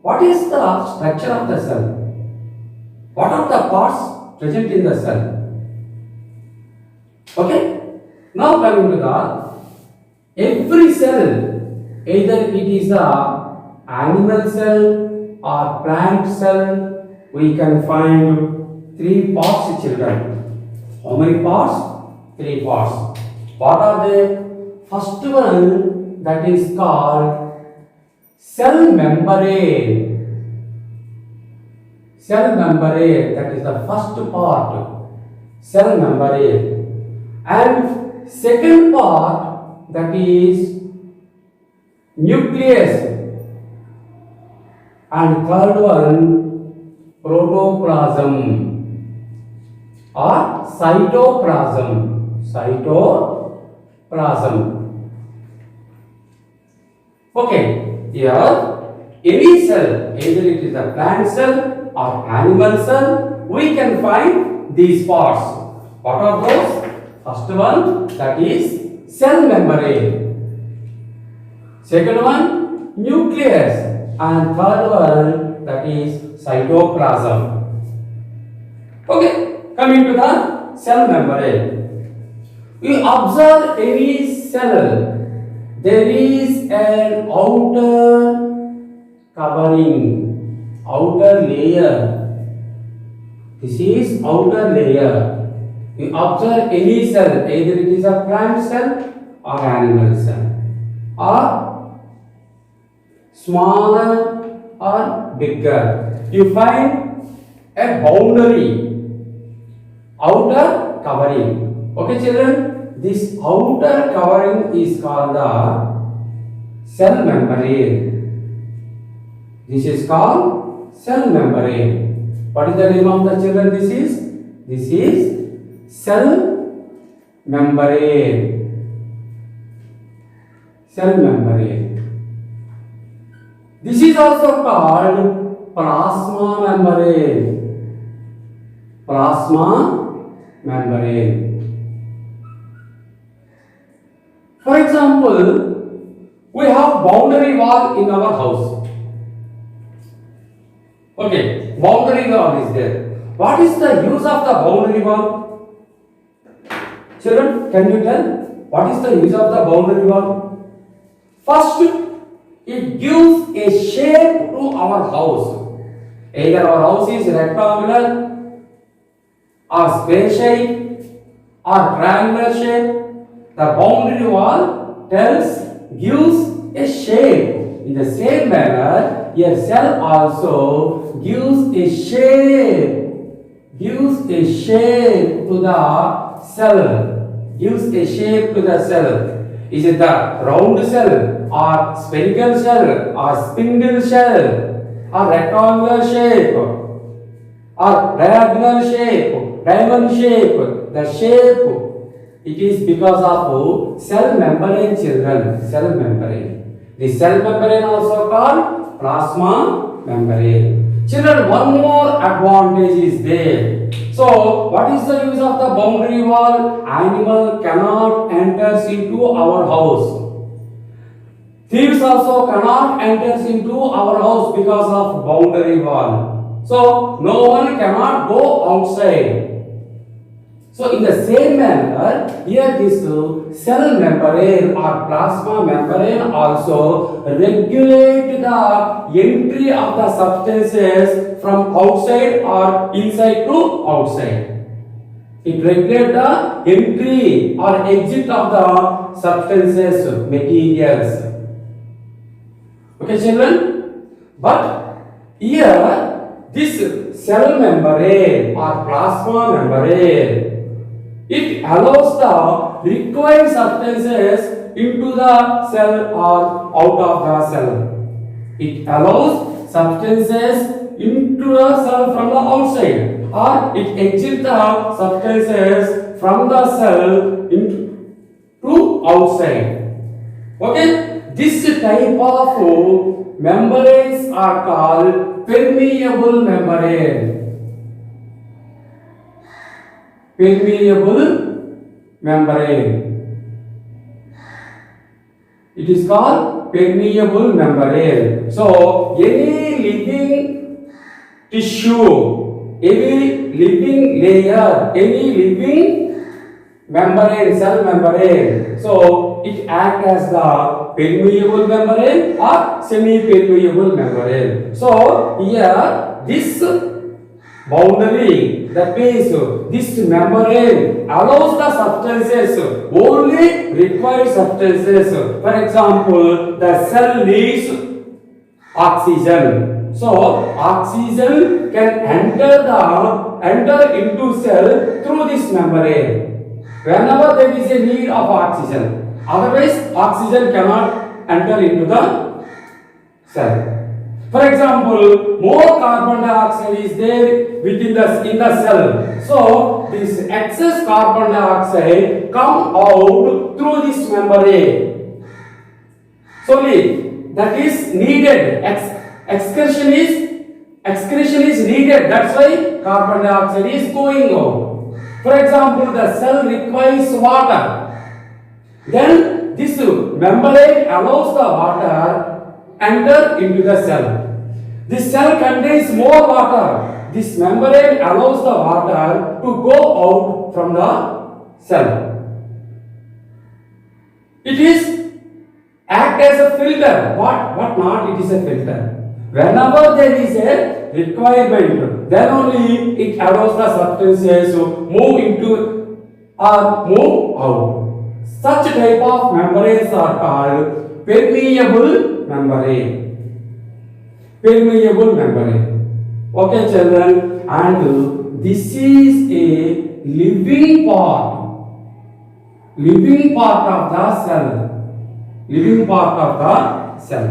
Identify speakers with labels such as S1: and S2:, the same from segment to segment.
S1: What is the structure of the cell? What are the parts present in the cell? Okay. Now coming to the every cell, either it is a animal cell or plant cell, we can find three parts, children. How many parts? Three parts. What are they? First one, that is called cell membrane. Cell membrane, that is the first part. Cell membrane. And second part, that is nucleus. And third one, protoplasm or cytoplasm. Cytoplasm. Okay, here any cell, either it is a plant cell or animal cell, we can find these parts. What are those? First one, that is cell membrane. Second one, nucleus. And third one, that is cytoplasm. Okay, coming to the cell membrane. We observe any cell, there is an outer covering, outer layer. This is outer layer. We observe any cell, either it is a plant cell or animal cell, or smaller or bigger. You find a boundary, outer covering. Okay, children, this outer covering is called the cell membrane. This is called cell membrane. What is the name of the children? This is cell membrane. Cell membrane. This is also called plasma membrane. Plasma membrane. For example, we have boundary wall in our house. Okay, boundary wall is there. What is the use of the boundary wall? Children, can you tell? What is the use of the boundary wall? First, it gives a shape to our house. Either our house is rectangular or square shape or triangular shape. The boundary wall gives a shape. In the same manner, a cell also gives a shape. Gives a shape to the cell. Gives a shape to the cell. Is it the round cell or spherical shell or spindle shell or rectangular shape or diagonal shape, diamond shape? The shape, it is because of cell membrane, children. Cell membrane. The cell membrane also called plasma membrane. Children, one more advantage is there. So, what is the use of the boundary wall? Animal cannot enter into our house. Thieves also cannot enter into our house because of boundary wall. So, no one cannot go outside. So, in the same manner, here this cell membrane or plasma membrane also regulate the entry of the substances from outside or inside to outside. It regulates the entry or exit of the substances, materials. Okay, children? But here, this cell membrane or plasma membrane, it allows the required substances into the cell or out of the cell. It allows substances into the cell from the outside, or it exits the substances from the cell into to outside. Okay, this type of membranes are called permeable membrane. Permeable membrane. It is called permeable membrane. So any living tissue, any living layer, any living membrane, cell membrane. So it acts as the permeable membrane or semi-permeable membrane. So here this boundary, that means this membrane allows the substances, only required substances. For example, the cell needs oxygen. So oxygen can enter into cell through this membrane. Whenever there is a need of oxygen, otherwise oxygen cannot enter into the cell. For example, more carbon dioxide is there in the cell. So this excess carbon dioxide come out through this membrane. Solely that is needed. Excretion is needed. That's why carbon dioxide is going out. For example, the cell requires water. Then this membrane allows the water enter into the cell. This cell contains more water. This membrane allows the water to go out from the cell. It is act as a filter. What not? It is a filter. Whenever there is a requirement, then only it allows the substances to move into or move out. Such type of membranes are called permeable membrane. Permeable membrane. Okay, children, and this is a living part of the cell. Living part of the cell.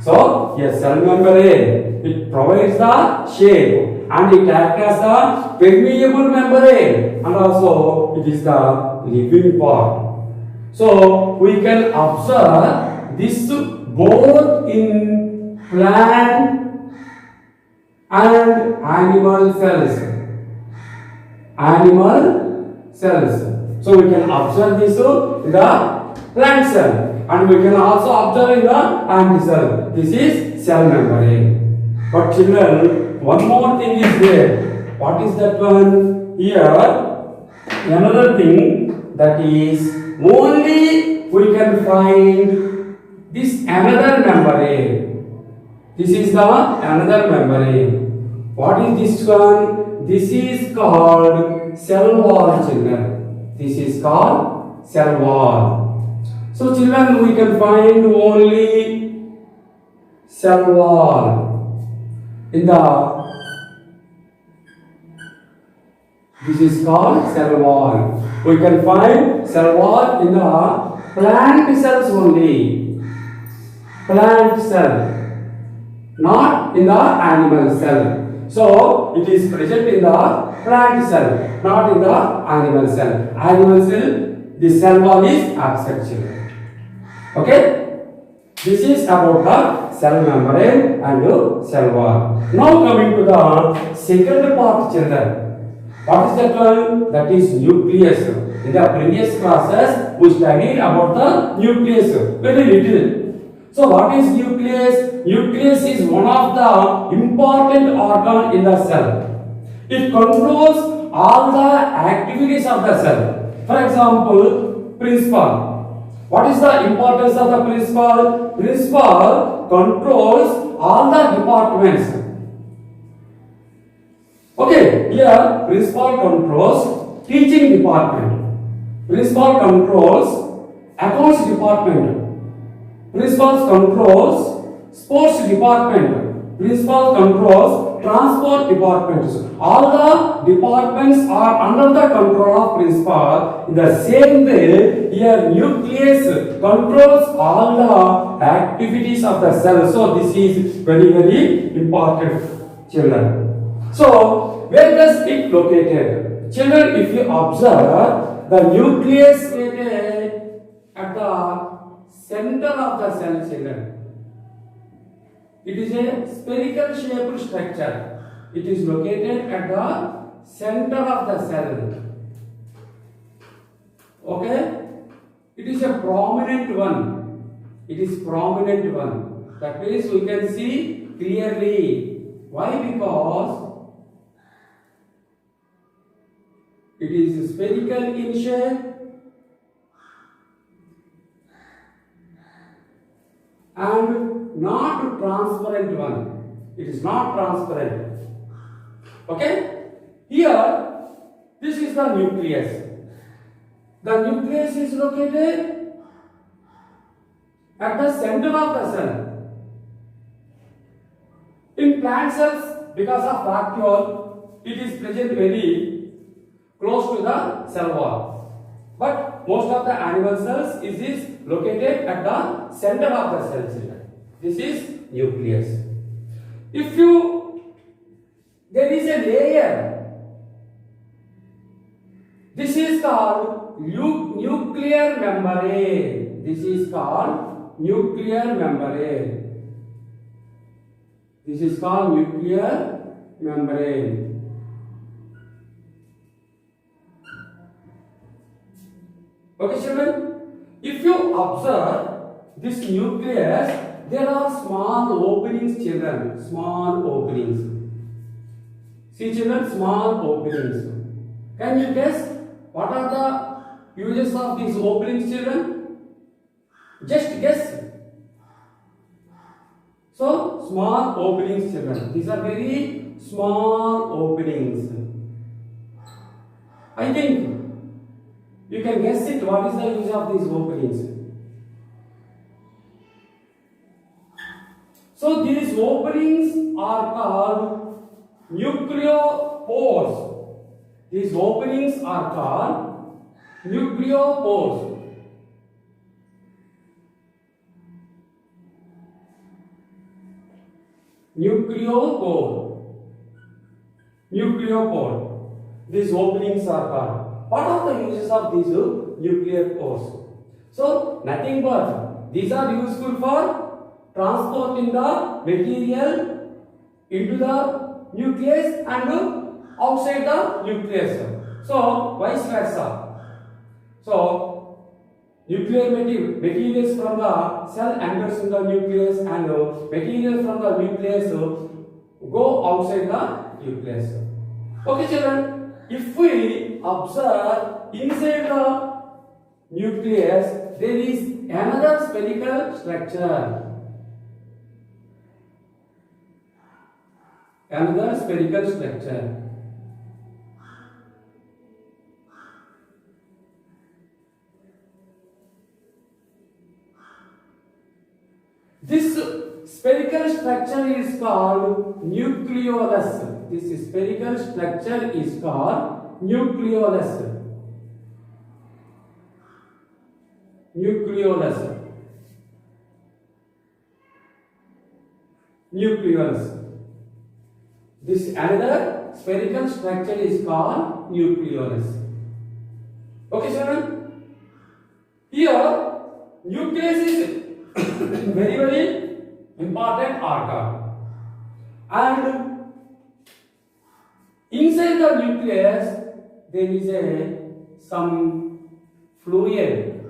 S1: So, a cell membrane, it provides the shape and it acts as the permeable membrane, and also it is the living part. So, we can observe this both in plant and animal cells. So we can observe this in the plant cell, and we can also observe in the ant cell. This is cell membrane. But children, one more thing is there. What is that one? Here, another thing, that is only we can find this another membrane. This is the another membrane. What is this one? This is called cell wall, children. This is called cell wall. So children, we can find only cell wall in the. This is called cell wall. We can find cell wall in the plant cells only. Plant cell. Not in the animal cell. So it is present in the plant cell, not in the animal cell. Animal cell, the cell wall is absent. Okay? This is about the cell membrane and cell wall. Now coming to the second part, children. What is that one? That is nucleus. In the previous classes, we studied about the nucleus very little. So what is nucleus? Nucleus is one of the important organ in the cell. It controls all the activities of the cell. For example, principal. What is the importance of the principal? Principal controls all the departments. Okay, here principal controls teaching department. Principal controls accounts department. Principal controls sports department. Principal controls transport department. All the departments are under the control of principal. In the same way, here nucleus controls all the activities of the cell. So this is very, very important, children. So where does it located? Children, if you observe, the nucleus is located at the center of the cell, children. It is a spherical shaped structure. It is located at the center of the cell. Okay? It is a prominent one. It is prominent one. That means we can see clearly. Why? Because it is spherical in shape and not transparent one. It is not transparent. Okay? Here, this is the nucleus. The nucleus is located at the center of the cell. In plant cells, because of vacuole, it is present very close to the cell wall. But most of the animal cells is located at the center of the cell. This is nucleus. There is a layer. This is called nuclear membrane. This is called nuclear membrane. This is called nuclear membrane. Okay, children? If you observe this nucleus, there are small openings, children. Small openings. See, children, small openings. Can you guess what are the uses of these openings, children? Just guess. So, small openings, children. These are very small openings. I think you can guess it. What is the use of these openings? So, these openings are called nucleopores. These openings are called nucleopores. Nucleopore. These openings are called. What are the uses of these nuclear pores? So, nothing but these are useful for transporting the material into the nucleus and outside the nucleus. So, vice versa. So, nuclear materials from the cell enters in the nucleus and material from the nucleus go outside the nucleus. Okay, children, if we observe inside the nucleus, there is another spherical structure. Another spherical structure. This spherical structure is called nucleolus. This spherical structure is called nucleolus. Nucleolus. Nucleolus. This another spherical structure is called nucleolus. Okay, children? Here, nucleus is very important organ. And inside the nucleus, there is some fluid.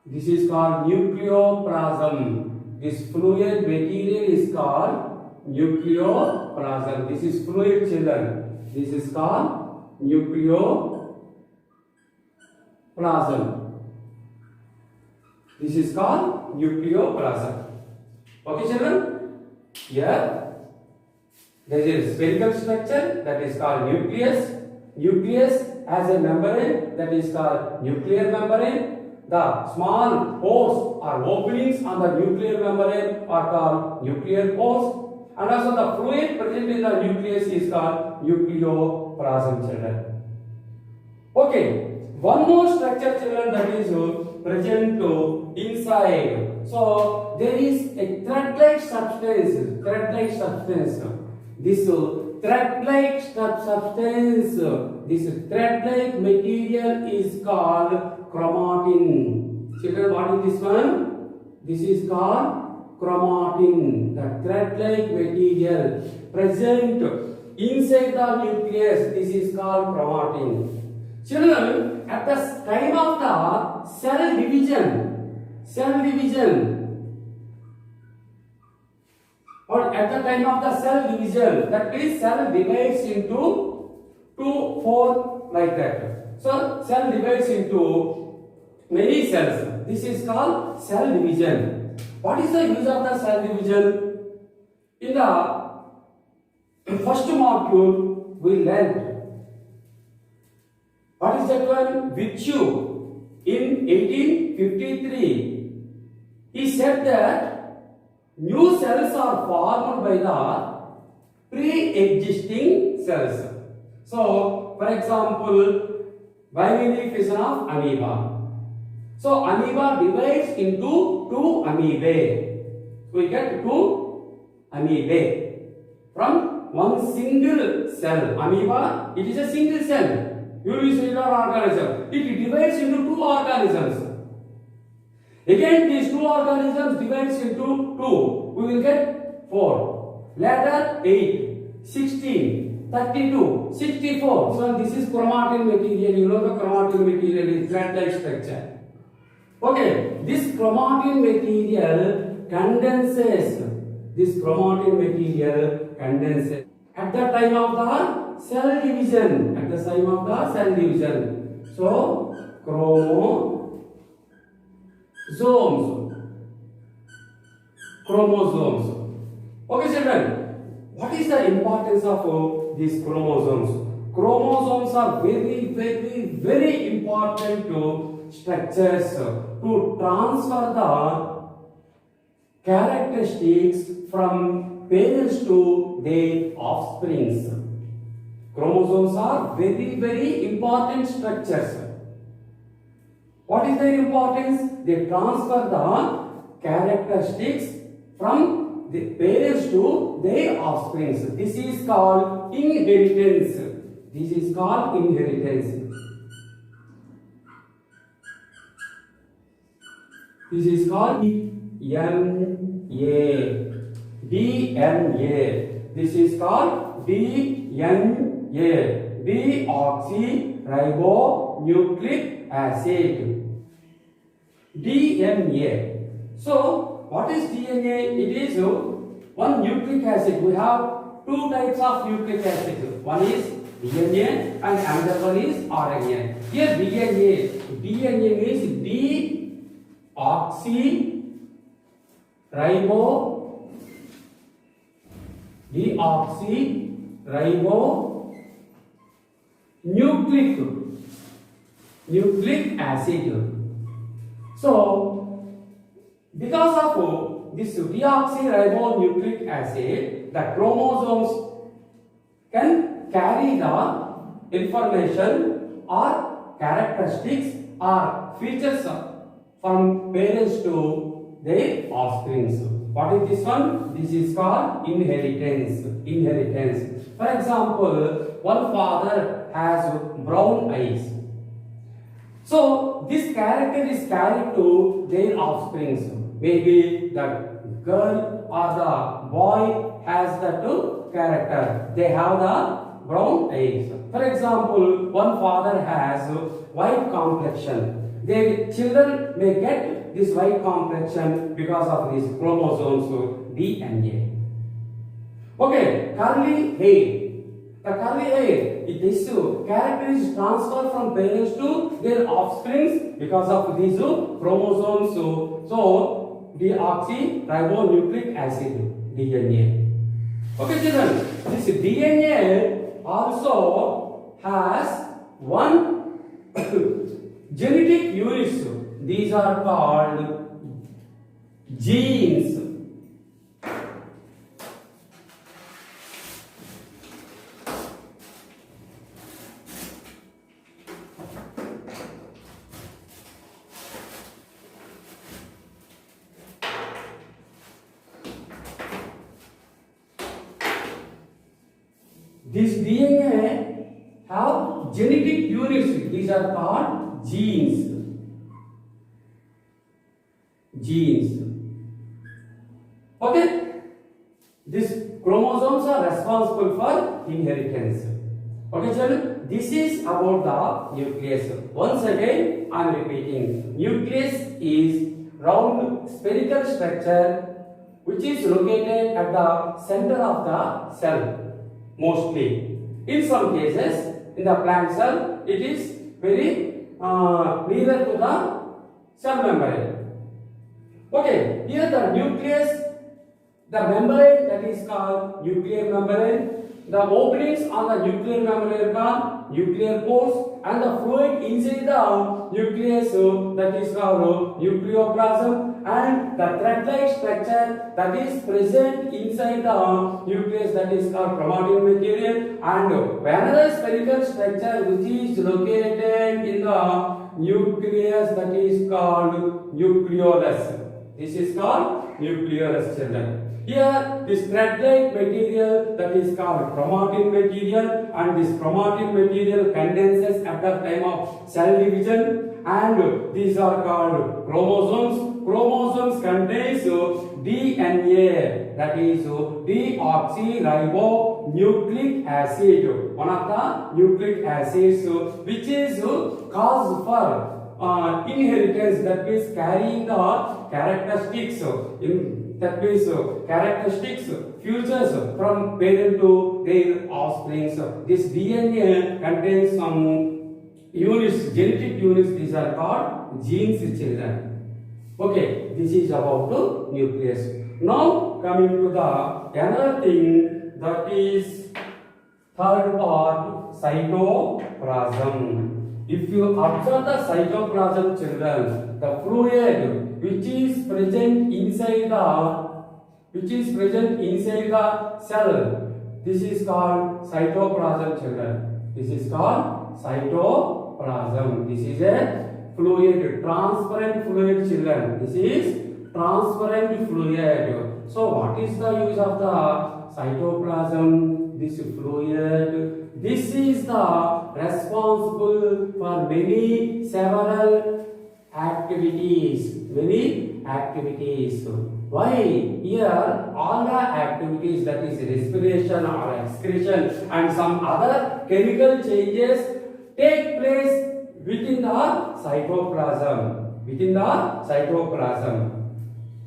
S1: This is called nucleoplasm. This fluid material is called nucleoplasm. This is fluid, children. This is called nucleoplasm. This is called nucleoplasm. Okay, children? Here, there is a spherical structure that is called nucleus. Nucleus has a membrane that is called nuclear membrane. The small pores or openings on the nuclear membrane are called nuclear pores, and also the fluid present in the nucleus is called nucleoplasm, children. Okay, one more structure, children, that is present inside. So there is a thread-like substance. Thread-like substance. This thread-like substance. This thread-like material is called chromatin. Children, what is this one? This is called chromatin. The thread-like material present inside the nucleus. This is called chromatin. Children, at the time of the cell division, or at the time of the cell division, that means cell divides into 2, 4 like that. So cell divides into many cells. This is called cell division. What is the use of the cell division? In the first module, we learned what is that one? Virtue. In 1853, he said that new cells are formed by the pre-existing cells. So, for example, binary fission of amoeba. So, amoeba divides into 2 amoebae. We get 2 amoebae from one single cell. Amoeba, it is a single cell. Unicellular organism. It divides into 2 organisms. Again, these 2 organisms divides into 2. We will get 4. Later 8, 16, 32, 64. So this is chromatin material. You know the chromatin material is thread-like structure. Okay, this chromatin material condenses. This chromatin material condenses at the time of the cell division. At the time of the cell division. So chromosomes. Okay, children. What is the importance of these chromosomes? Chromosomes are very important to structures to transfer the characteristics from parents to their offsprings. Chromosomes are very important structures. What is their importance? They transfer the characteristics from the parents to their offsprings. This is called inheritance. This is called inheritance. This is called DNA. This is called DNA. Deoxyribonucleic acid. DNA. So, what is DNA? It is one nucleic acid. We have 2 types of nucleic acid. One is DNA and another one is RNA. Here DNA means deoxyribonucleic acid. So, because of this deoxyribonucleic acid, the chromosomes can carry the information or characteristics or features from parents to their offsprings. What is this one? This is called inheritance. For example, one father has brown eyes. So this character is carried to their offsprings. Maybe the girl or the boy has that character. They have the brown eyes. For example, one father has white complexion. Their children may get this white complexion because of these chromosomes DNA. Okay, curly hair. The curly hair, this character is transferred from parents to their offsprings because of these chromosomes. So, deoxyribonucleic acid, DNA. Okay, children, this DNA also has one genetic units. These are called genes. This DNA have genetic units. These are called genes. Okay? These chromosomes are responsible for inheritance. Okay, children? this is about the nucleus. Once again, I am repeating. Nucleus is round spherical structure which is located at the center of the cell mostly. In some cases, in the plant cell, it is very nearer to the cell membrane. Okay, here the nucleus, the membrane that is called nuclear membrane. The openings on the nuclear membrane are called nuclear pores, and the fluid inside the nucleus that is called nucleoplasm, and the thread-like structure that is present inside the nucleus that is called chromatin material, and another spherical structure which is located in the nucleus that is called nucleolus. This is called nucleolus, children. Here, this thread-like material that is called chromatin material, and this chromatin material condenses at the time of cell division, and these are called chromosomes. Chromosomes contains DNA, that is deoxyribonucleic acid, one of the nucleic acids which is caused for inheritance, that is carrying the characteristics characteristics futures from parent to their offspring. This DNA contains some units, genetic units. These are called genes, children. Okay, this is about the nucleus. Now coming to the another thing, that is third part, cytoplasm. If you observe the cytoplasm, children, the fluid which is present inside the cell, this is called cytoplasm, children. This is called cytoplasm. This is a fluid, transparent fluid, children. This is transparent fluid. So what is the use of the cytoplasm? This fluid, this is the responsible for several activities. Why? Here all the activities, that is respiration or excretion and some other chemical changes, take place within the cytoplasm.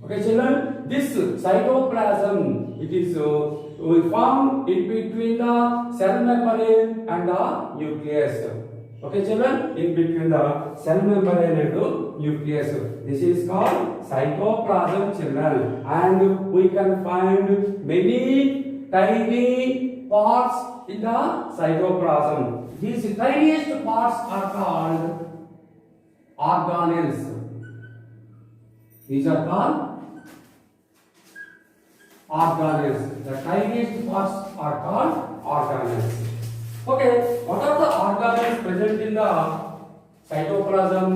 S1: Okay, children, this cytoplasm, it is found in between the cell membrane and the nucleus. Okay, children, in between the cell membrane and the nucleus. This is called cytoplasm, children, and we can find many tiny parts in the cytoplasm. These tiniest parts are called organelles. These are called organelles. The tiniest parts are called organelles. Okay, what are the organelles present in the cytoplasm?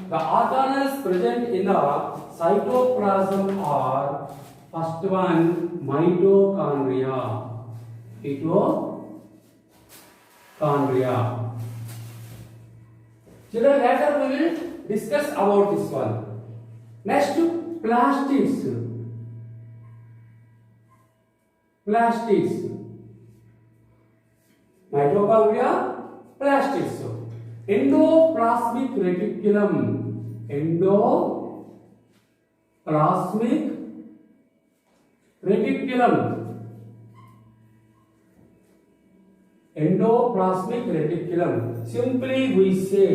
S1: The organelles present in the cytoplasm are, first one, mitochondria. Children, later we will discuss about this one. Next, plastids. Mitochondria, plastids. Endoplasmic reticulum. Endoplasmic reticulum. Simply we say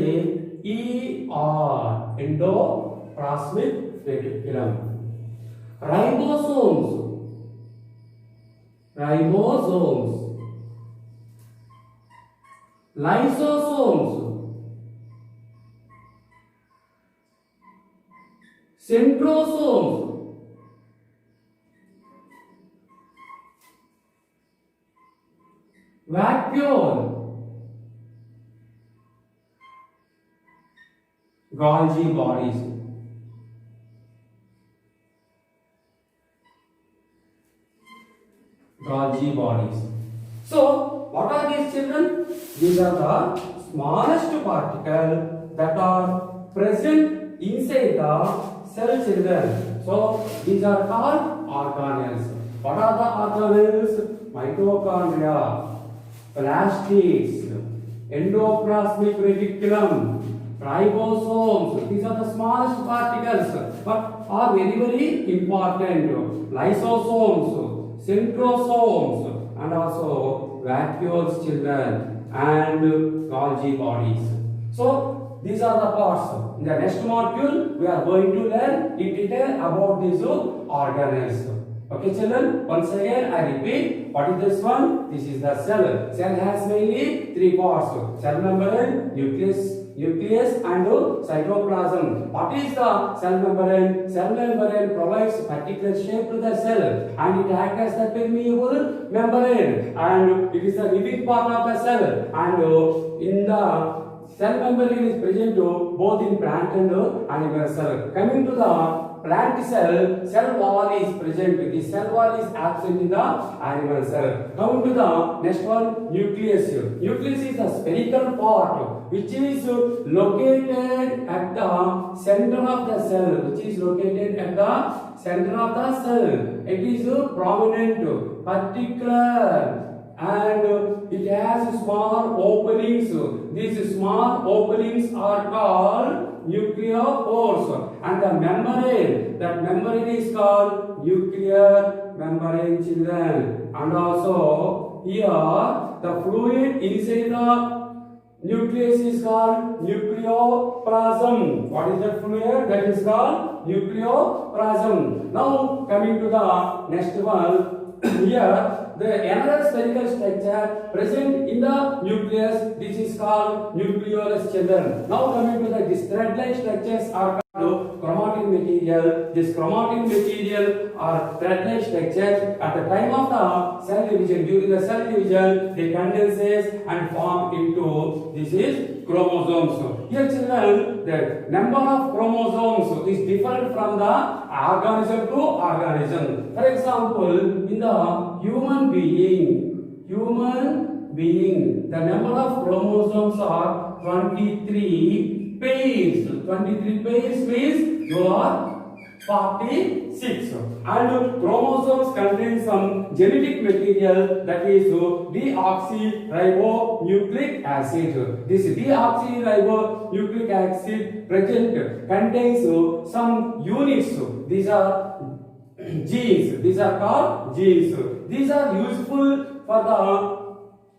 S1: ER. Endoplasmic reticulum. Ribosomes. Lysosomes. Centrosomes. Vacuole. Golgi bodies. So, what are these, children? These are the smallest particles that are present inside the cell, children. So, these are called organelles. What are the organelles? Mitochondria, plastids, endoplasmic reticulum, ribosomes. These are the smallest particles, but are very very important. Lysosomes, centrosomes, and also vacuoles, children, and Golgi bodies. So these are the parts. In the next module, we are going to learn in detail about these organelles. Okay, children. Once again, I repeat. What is this one? This is the cell. Cell has mainly three parts: cell membrane, nucleus, and cytoplasm. What is the cell membrane? Cell membrane provides particular shape to the cell, and it acts as the permeable membrane, and it is the living part of the cell. And in the cell membrane is present both in plant and animal cell. Coming to the plant cell, cell wall is present. The cell wall is absent in the animal cell. Coming to the next one, nucleus. Nucleus is the spherical part which is located at the center of the cell. It is prominent, particular, and it has small openings. These small openings are called nucleopores, and the membrane, that membrane is called nuclear membrane, children. And also here the fluid inside the nucleus is called nucleoplasm. What is that fluid? That is called nucleoplasm. Now coming to the next one. Here, the another spherical structure present in the nucleus, this is called nucleolus, children. Now coming to these thread-like structures are called chromatin material. This chromatin material are thread-like structures. At the time of the cell division, during the cell division, they condenses and form into, this is chromosomes. Here, children, the number of chromosomes is different from the organism to organism. For example, in the human being, the number of chromosomes are 23 pairs. 23 pairs means you are 46. And chromosomes contain some genetic material, that is deoxyribonucleic acid. This deoxyribonucleic acid present contains some units. These are genes. These are called genes. These are useful for the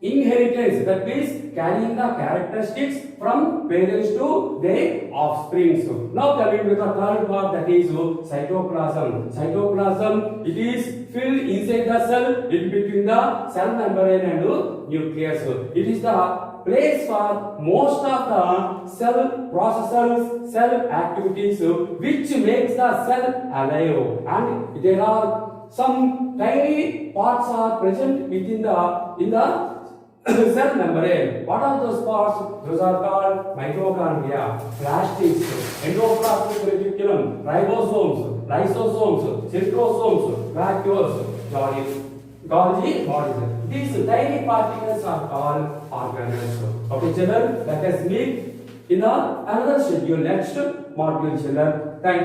S1: inheritance, that means carrying the characteristics from parents to their offspring. Now coming to the third part, that is cytoplasm. Cytoplasm, it is filled inside the cell, in between the cell membrane and nucleus. It is the place for most of the cell processes, cell activities, which makes the cell alive. And there are some tiny parts are present within the cell membrane. What are those parts? Those are called mitochondria, plastics, endoplasmic reticulum, ribosomes, lysosomes, centrosomes, vacuoles, Golgi bodies. These tiny particles are called organelles. Okay, children, let us meet in another schedule next module, children. Thank you.